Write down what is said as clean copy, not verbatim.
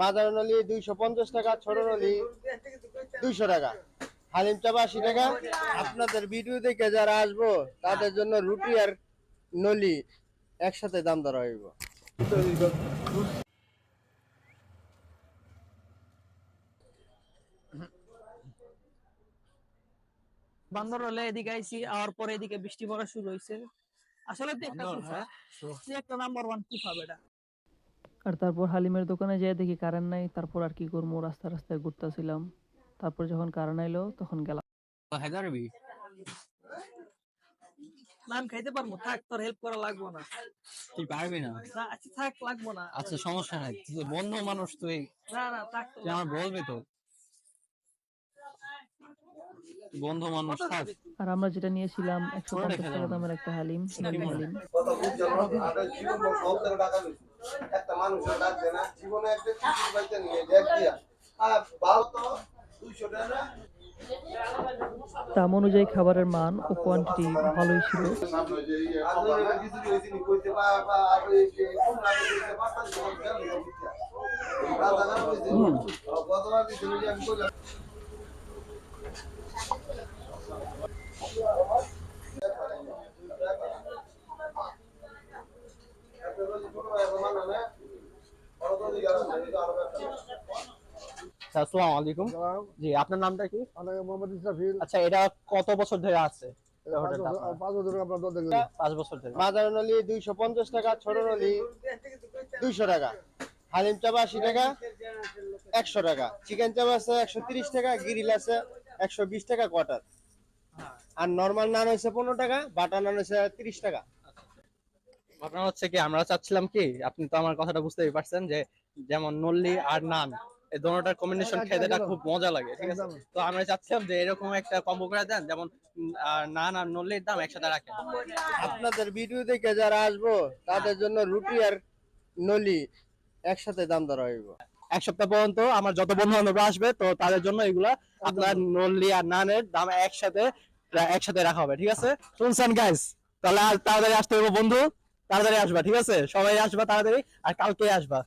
Mother নলি 250 টাকা, ছোট নলি 200 টাকা, হালিম চাপ 80 টাকা। আপনাদের ভিডিও দেখে যারা আসবো তাদের জন্য রুটি আর নলি একসাথে দাম ধরা হইব। বান্দর হলে এদিকে আইছি, আর পরে এদিকে বৃষ্টি পড়া শুরু হয়েছে। আসলে তো একটা তুফা, একটা নাম্বার ওয়ান তুফা বেটা। আর তারপর হালিমের দোকানে যেয়ে দেখি কারেন্ট নাই, তারপর আর কি করবো, রাস্তায় রাস্তায় ঘুরতেছিলাম। তারপর যখন কারেন্ট আইলো তখন গেলাম। হায়দারবি নান খাইতে পারবো, থাক, তোর হেল্প করা লাগবো না। তুই পারবি না? না আচ্ছা থাক, লাগবো না। আচ্ছা সমস্যা নাই, তুই বন্ধ মানুষ, তুই না না থাক, তুই আমার বলবি তো, বন্ধু মানুষ থাক। আর আমরা যেটা নিয়েছিলাম 150 টাকা দামের একটা হালিম, নলি হালিম। একটা মানুষের ডাকবে না জীবনে একটা কিছু পাইতে নিয়ে দেখ দিয়া আর ভালো তো 200 টাকা। দাম অনুযায়ী খাবারের মান ও কোয়ান্টিটি ভালোই ছিল। আসসালামু আলাইকুম। জি, আপনার নামটা কি? মোহাম্মদ ইসরাফিল। আচ্ছা, এটা কত বছর ধরে আছে? 5 বছর ধরে। মাদার নলি 250 টাকা, ছোট নলি 200 টাকা, হালিম চাপ 80 টাকা, 100 টাকা, চিকেন চাপ আছে 130 টাকা, গ্রিল আছে 120 টাকা কোয়ার্টার, আর নরমাল নান হয়েছে 15 টাকা, বাটার নান হয়েছে 30 টাকা। ঘটনা হচ্ছে কি, আমরা চাচ্ছিলাম কি, আপনি তো আমার কথাটা বুঝতেই পারছেন যে যেমন নল্লি আর নান, এই দুটোটার কম্বিনেশন খেতেটা খুব মজা লাগে, ঠিক আছে? তো আমরা চাচ্ছিলাম যে এরকম একটা কম্বো করে দেন, যেমন নান আর নল্লির দাম একসাথে রাখেন। আপনাদের ভিডিও দেখে যারা আসবো তাদের জন্য রুটি আর নলি একসাথে দাম ধরা হইব। এক সপ্তাহ পর্যন্ত আমার যত বন্ধু বান্ধবরা আসবে, তো তাদের জন্য এগুলা আপনার নল্লি আর নানের দাম একসাথে একসাথে রাখা হবে, ঠিক আছে? শুনছেন গাইস? তাহলে তাড়াতাড়ি আসতে হবে বন্ধু, তাড়াতাড়ি আসবা, ঠিক আছে? সবাই আসবা তাড়াতাড়ি, আর কালকে আসবা।